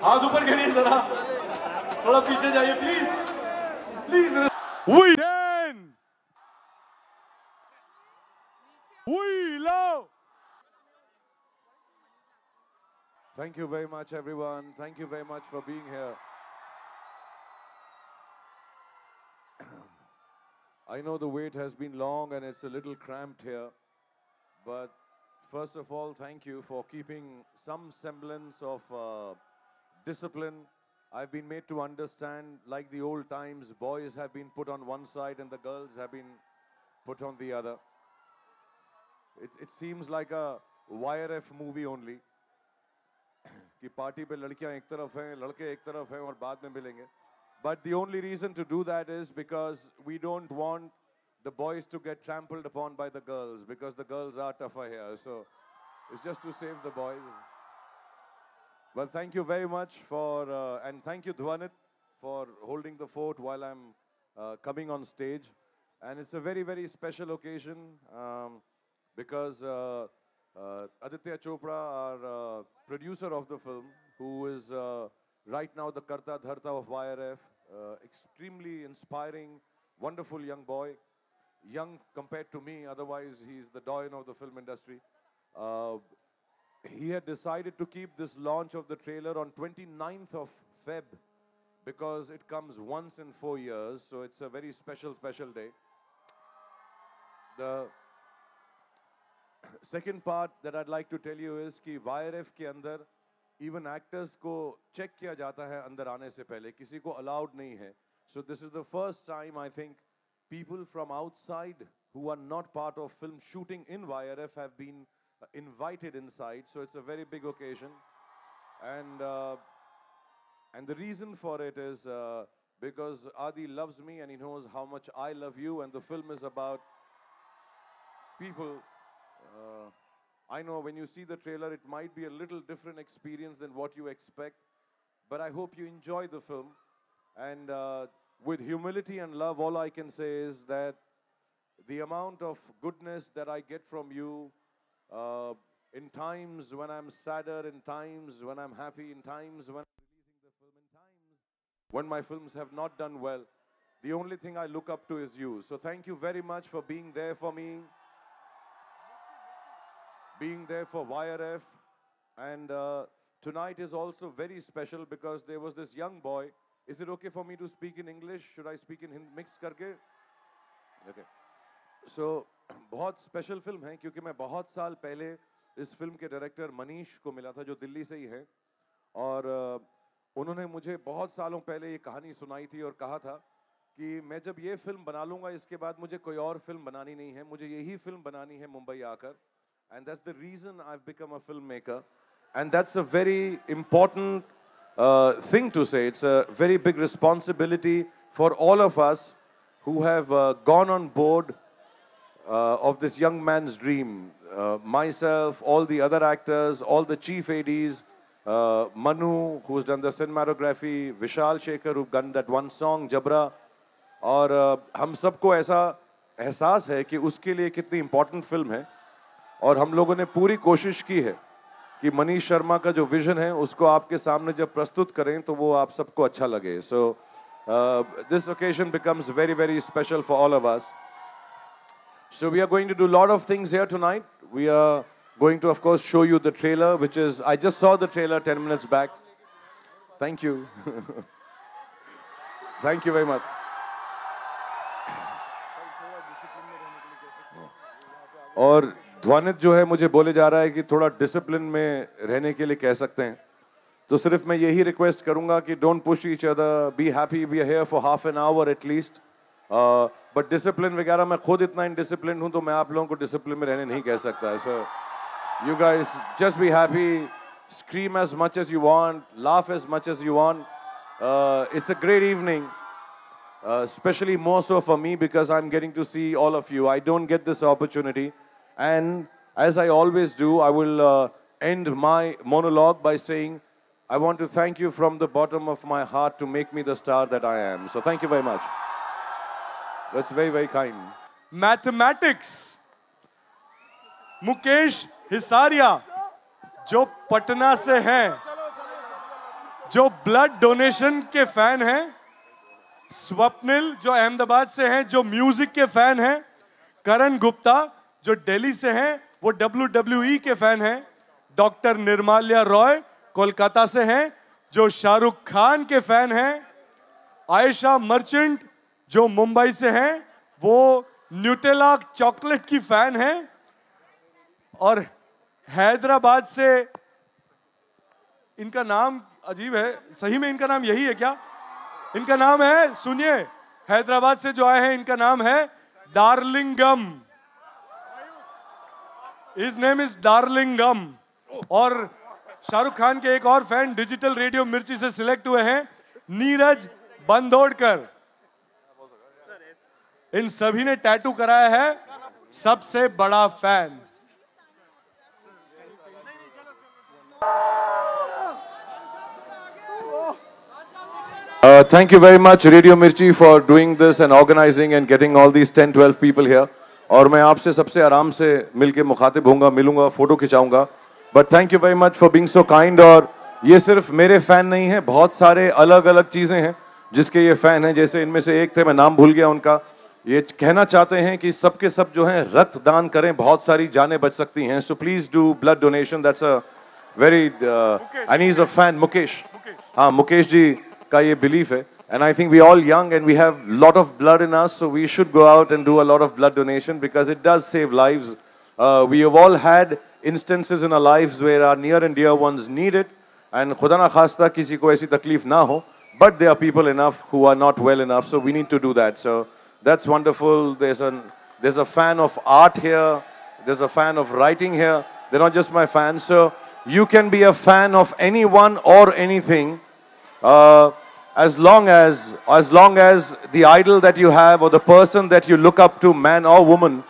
हाथ ऊपर करिए जरा, थोड़ा पीछे जाइए please, please. We can. We love. Thank you very much, everyone. Thank you very much for being here. I know the wait has been long and it's a little cramped here, but first of all, thank you for keeping some semblance of discipline. I've been made to understand, like the old times, boys have been put on one side and the girls have been put on the other. It seems like a YRF movie only. कि party पे लड़कियां एक तरफ हैं, लड़के एक तरफ हैं और बाद में मिलेंगे. But the only reason to do that is because we don't want the boys to get trampled upon by the girls, because the girls are tougher here. So it's just to save the boys. Well, thank you very much for, and thank you Dhwanit for holding the fort while I'm coming on stage. And it's a very, very special occasion because Aditya Chopra, our producer of the film, who is right now the Karta Dharta of YRF, extremely inspiring, wonderful young boy, young compared to me, otherwise he's the doyen of the film industry. He had decided to keep this launch of the trailer on 29th of Feb because it comes once in 4 years, so it's a very special, special day. The second part that I'd like to tell you is कि YRF के अंदर even actors को check किया जाता है अंदर आने से पहले, किसी को allowed नहीं है. So this is the first time I think people from outside who are not part of film shooting in YRF have been invited inside. So it's a very big occasion, and the reason for it is because Adi loves me and he knows how much I love you, and the film is about people. I know when you see the trailer, it might be a little different experience than what you expect, but I hope you enjoy the film. And with humility and love, all I can say is that the amount of goodness that I get from you in times when I'm sadder, in times when I'm happy, in times when I'm releasing the film, in times when my films have not done well, the only thing I look up to is you. So thank you very much for being there for me, being there for YRF. And tonight is also very special because there was this young boy. Is it okay for me to speak in English? Should I speak in Hindi mixed करके? Okay. So बहुत special film है क्योंकि मैं बहुत साल पहले इस film के डायरेक्टर मनीष को मिला था जो दिल्ली से ही हैं, और उन्होंने मुझे बहुत सालों पहले ये कहानी सुनाई थी और कहा था कि मैं जब ये फिल्म बना लूँगा इसके बाद मुझे कोई और फिल्म बनानी नहीं है, मुझे यही फिल्म बनानी है मुंबई आकर. And that's the reason I've become a filmmaker. And that's a very important thing to say. It's a very big responsibility for all of us who have gone on board of this young man's dream. Myself, all the other actors, all the chief ADs, Manu, who's done the cinematography, Vishal Shekhar, who've done that one song, Jabra. और हम सबको ऐसा एहसास है कि उसके लिए कितनी important film है, और हम लोगों ने पूरी कोशिश की है कि मनीष शर्मा का जो विजन है उसको आपके सामने जब प्रस्तुत करें तो वो आप सबको अच्छा लगे. So this occasion becomes very, very special for all of us. So we are going to do a lot of things here tonight. We are going to, of course, show you the trailer, which is, I just saw the trailer 10 minutes back. Thank you. Thank you very much. और ध्वनित जो है मुझे बोले जा रहा है कि थोड़ा डिसिप्लिन में रहने के लिए कह सकते हैं, तो सिर्फ मैं यही रिक्वेस्ट करूंगा कि don't push each other, be happy, we are here for half an hour at least. But discipline वगैरह मैं खुद इतना इनडिसिप्लिन हूं तो मैं आप लोगों को डिसिप्लिन में रहने नहीं कह सकता. So you guys just be happy, scream as much as you want, laugh as much as you want. It's a great evening, especially more so for me because I'm getting to see all of you. I don't get this opportunity. And as I always do, I will end my monologue by saying, I want to thank you from the bottom of my heart to make me the star that I am. So thank you very much. That's very, very kind. Mathematics. Mukesh Hisaria, जो पटना से हैं. जो blood donation के fan हैं, स्वप्निल जो अहमदाबाद से हैं, जो म्यूजिक के फैन हैं, करण गुप्ता जो दिल्ली से हैं, वो WWE के फैन हैं, डॉक्टर निर्माल्या रॉय कोलकाता से हैं, जो शाहरुख खान के फैन हैं, आयशा मर्चेंट जो मुंबई से हैं, वो न्यूटेला चॉकलेट की फैन हैं, और हैदराबाद से, इनका नाम अजीब है, सही में इनका नाम यही है क्या? इनका नाम है, सुनिए, हैदराबाद से जो आए हैं, इनका नाम है डार्लिंगम। His name is डार्लिंगम। और शाहरुख खान के एक और फैन डिजिटल रेडियो मिर्ची से सिलेक्ट हुए हैं, नीरज बंदोड़कर। इन सभी ने टैटू कराया है, सबसे बड़ा fan. Thank you very much, Radio Mirchi, for doing this and organizing and getting all these 10-12 people here. और मैं आपसे सबसे आराम से मिलके मुखातिब होऊंगा, मिलूंगा, photo खिंचाऊंगा. But thank you very much for being so kind. और ये सिर्फ मेरे फैन नहीं हैं, बहुत सारे अलग अलग चीज़ें हैं जिसके ये फैन हैं. जैसे इनमें से एक थे, मैं नाम भूल गया उनका, ये कहना चाहते हैं कि सबके सब जो हैं रक्त दान करें, बहुत सारी जानें बच सकती हैं. So please do blood donation. That's a very and he's a fan, Mukesh. हाँ, मुकेश जी का ये belief है. And I think we all young and we have lot of blood in us, so we should go out and do a lot of blood donation because it does save lives. We have all had instances in our lives where our near and dear ones need it, and खुदा ना खास्ता किसी को ऐसी तकलीफ ना हो, but there are people enough who are not well enough, so we need to do that. So that's wonderful. There's a fan of art here. There's a fan of writing here. They're not just my fans. So you can be a fan of anyone or anything. As long as the idol that you have or the person that you look up to, man or woman,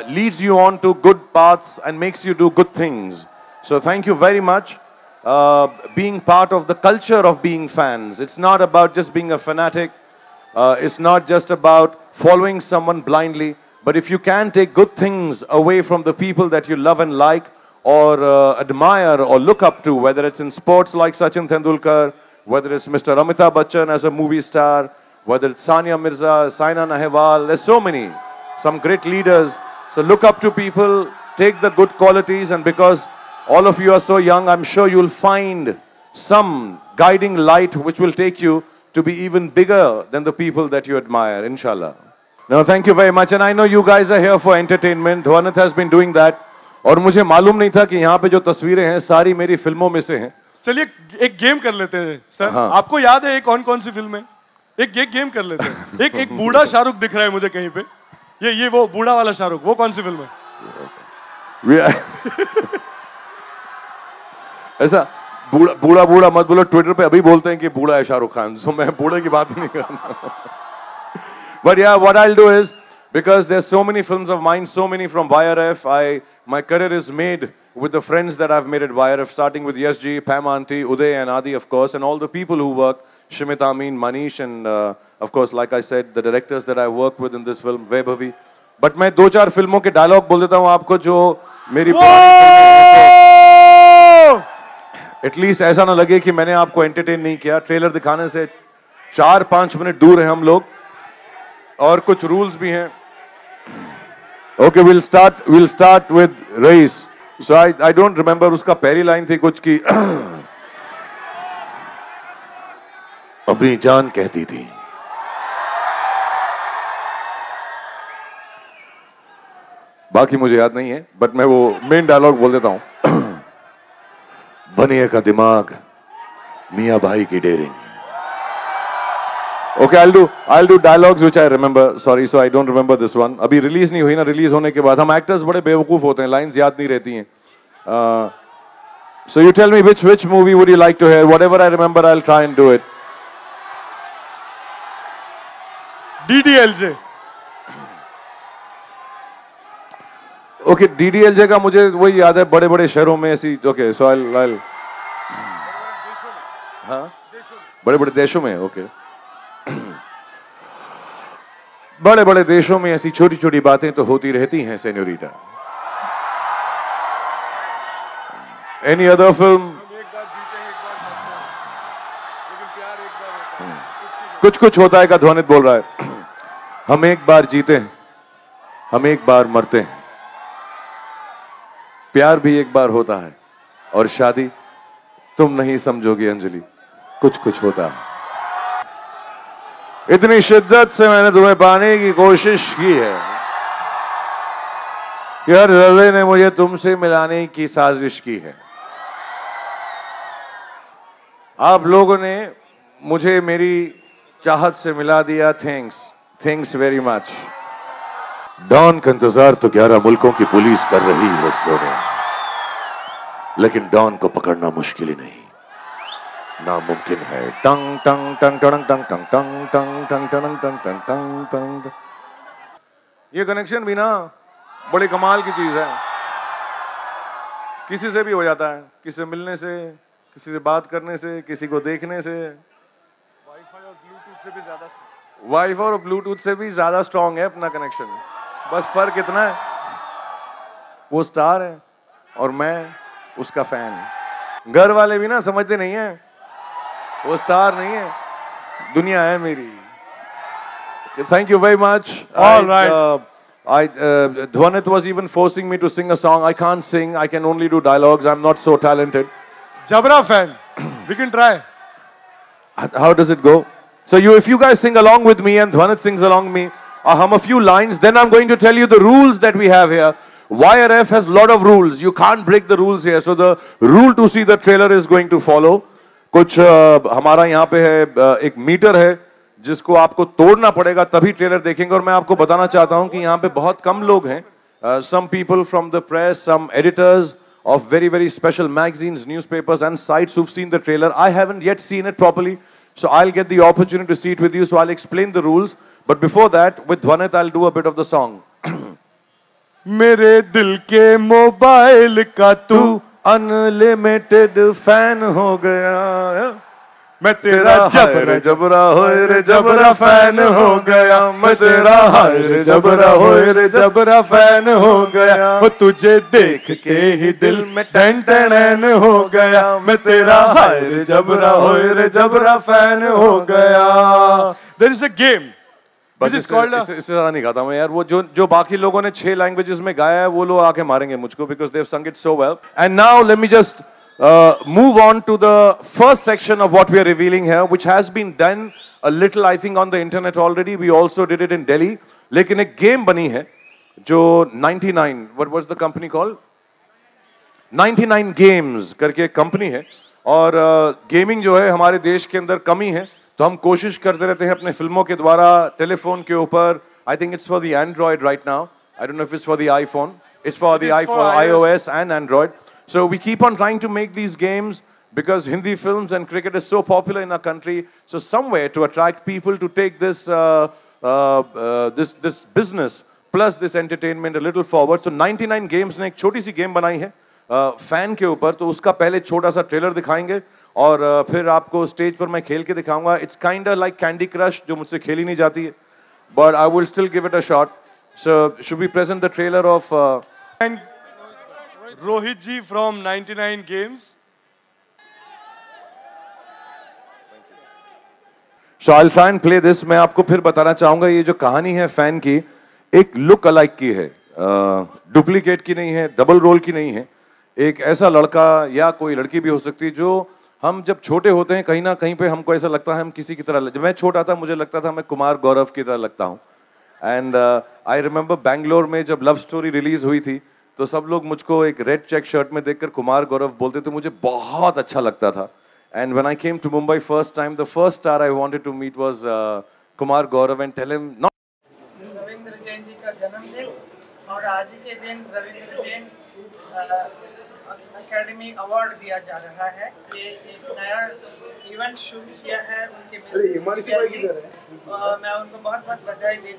leads you on to good paths and makes you do good things. So thank you very much. Being part of the culture of being fans. It's not about just being a fanatic. It's not just about following someone blindly. But if you can take good things away from the people that you love and like, or admire or look up to, whether it's in sports like Sachin Tendulkar, whether it's Mr. Amitabh Bachchan as a movie star, whether it's Sania Mirza, Saina Nehwal, there's so many, some great leaders. So look up to people, take the good qualities, and because all of you are so young, I'm sure you'll find some guiding light which will take you to be even bigger than the people that you admire, inshallah. No, thank you very much. And I know you guys are here for entertainment. Dhwanit has been doing that. और मुझे मालूम नहीं था कि यहाँ पे जो तस्वीरें हैं सारी मेरी फिल्मों में से हैं. चलिए एक गेम कर लेते हैं सर. हाँ. आपको याद है कौन कौन सी फिल्म है? एक गेम कर लेते हैं. एक बूढ़ा शाहरुख दिख रहा है मुझे कहीं पे. ये वो बूढ़ा वाला शाहरुख, वो कौन सी फिल्म है? ऐसा बूढ़ा मत बोलो. ट्विटर पे अभी बोलते हैं कि बूढ़ा है शाहरुख खान. So मैं बूढ़े की बात नहीं करता. But yeah, what I'll do is, because there's so many films of mine, so many from YRF, my career is made with the friends that I've made at YRF, starting with YesG, Pam Aunty, Uday and Adi, of course, and all the people who work, Shimit Amin, Manish, and of course, like I said, the directors that I worked with in this film, Vaibhavi. But मैं दो चार फिल्मों के dialogue बोल देता हूँ आपको जो मेरी एटलीस्ट ऐसा ना लगे कि मैंने आपको एंटरटेन नहीं किया. ट्रेलर दिखाने से 4-5 मिनट दूर हैं हम लोग और कुछ रूल्स भी हैं. Okay, we'll start with Rais. So I don't remember उसका पहली लाइन थी कुछ की अपनी जान कहती थी. बाकी मुझे याद नहीं है, बट मैं वो मेन डायलॉग बोल देता हूं. बनिए का दिमाग मियां भाई की dairying. Okay, I'll do dialogues which I remember. Sorry, so I don't remember this one. अभी रिलीज नहीं हुई ना. रिलीज होने के बाद हम एक्टर्स बड़े बेवकूफ होते हैं, लाइंस याद नहीं रहती हैं. So you tell me which movie would you like to hear? Whatever I remember, I'll try and do it. DDLJ. Okay, DDLJ का मुझे वही याद है, बड़े बड़े शहरों में ऐसी. Okay, so I'll हाँ, बड़े बड़े देशों में. Okay. बड़े बड़े देशों में ऐसी छोटी छोटी बातें तो होती रहती हैं सेन्योरिटा. Any other film? कुछ कुछ होता है का ध्वनित बोल रहा है। हम एक बार जीते हैं, हम एक बार मरते हैं, प्यार भी एक बार होता है, और शादी तुम नहीं समझोगी अंजलि, कुछ कुछ होता है। इतनी शिद्दत से मैंने तुम्हें पाने की कोशिश की है कि हर रवे ने मुझे तुमसे मिलाने की साजिश की है। आप लोगों ने मुझे मेरी चाहत से मिला दिया। Thanks very much. डॉन का इंतजार तो 11 मुल्कों की पुलिस कर रही है सोने, लेकिन डॉन को पकड़ना मुश्किल ही नहीं, नामुमकिन है। टंग टंग टंग टंग टंग टंग टंग टंग टंग टंग टंग टंग टंग टंग। ये कनेक्शन भी ना बड़ी कमाल की चीज है। किसी से भी हो जाता है, किसी से मिलने से, किसी से बात करने से, किसी को देखने से। वाईफाई और ब्लूटूथ से भी ज्यादा वाईफाई और ब्लूटूथ से भी ज्यादा स्ट्रांग है अपना कनेक्शन। बस फर्क इतना है, वो स्टार है और मैं उसका फैन। घर वाले भी ना समझते नहीं है, वो स्टार नहीं है, दुनिया है मेरी। Thank you very much. All right. Dhwanit was even forcing me to sing a song. I can't sing. I can only do dialogues. I'm not so talented. जबरा fan, we can try. How does it go? So if you guys sing along with me and Dhwanit sings along with me, I'll hum a few lines. Then I'm going to tell you the rules that we have here. YRF has a lot of rules. You can't break the rules here. So the rule to see the trailer is going to follow. कुछ हमारा यहाँ पे है एक metre है जिसको आपको तोड़ना पड़ेगा तभी ट्रेलर देखेंगे। और मैं आपको बताना चाहता हूँ कि यहाँ पे बहुत कम लोग हैं। Some people from the press, some editors of very special magazines, newspapers and sites who've seen the trailer. I haven't yet seen it properly, so I'll get the opportunity to see it with you. So I'll explain the rules. But before that, with Dhwanit, I'll do a bit of the song. मेरे दिल के mobile का तू unlimited fan हो गया, मैं तेरा जबरा जबरा होए रे जबरा फैन हो गया, मैं तेरा हाय रे जबरा होए रे जबरा फैन हो गया, वो तुझे देख के ही दिल में टन टन हो गया, मैं तेरा हाय रे जबरा होए रे जबरा फैन हो गया। There is a game which is called इससे ज्यादा नहीं गाता मैं यार। वो जो बाकी लोगों ने 6 लैंग्वेजेस में गाया है वो लोग आके मारेंगे मुझको, because they've sung it so well. And now let me just move on to the first section of what we are revealing here, which has been done a little, I think, on the internet already. We also did it in Delhi. लेकिन एक game बनी है जो 99, what was the company called? 99 Games करके एक company है। और gaming जो है हमारे देश के अंदर कमी है, तो हम कोशिश करते रहते हैं अपने फिल्मों के द्वारा टेलीफोन के ऊपर। I think it's for the Android right now. I don't know if it's for the iPhone. It's for the iPhone, iOS and Android. So we keep on trying to make these games because Hindi films and cricket is so popular in our country. So somewhere to attract people to take this this business plus this entertainment a little forward. So 99 Games ने एक छोटी सी game बनाई है fan के ऊपर। तो उसका पहले छोटा सा ट्रेलर दिखाएंगे और फिर आपको स्टेज पर मैं खेल के दिखाऊंगा। It's kind of like Candy Crush जो मुझसे खेली नहीं जाती है, but I will still give it a shot. So should we present the trailer of Rohit ji from 99 Games. So I'll try and play this. मैं आपको फिर बताना चाहूंगा ये जो कहानी है फैन की एक लुक अलाइक की है, डुप्लीकेट की नहीं है, डबल रोल की नहीं है। एक ऐसा लड़का या कोई लड़की भी हो सकती है जो हम जब छोटे होते हैं कहीं ना कहीं पे हमको ऐसा लगता है हम किसी की तरह। जब मैं छोटा था मुझे लगता था मैं कुमार गौरव की तरह लगता हूँ। एंड आई रिमेम्बर बैंगलोर में जब लव स्टोरी रिलीज हुई थी तो सब लोग मुझको एक रेड चेक शर्ट में देखकर कुमार गौरव बोलते तो मुझे बहुत अच्छा लगता था। And when I came to Mumbai first time, the first star I wanted to meet was Kumar Gaurav and tell him not. Ravindra Jain ji का जन्मदिन और आज ही के दिन रविंद्र जैन एकेडमी अवार्ड दिया जा रहा है। ये एक नया इवेंट शुरू किया है उनके मैं उनको बहुत बहुत बधाई देता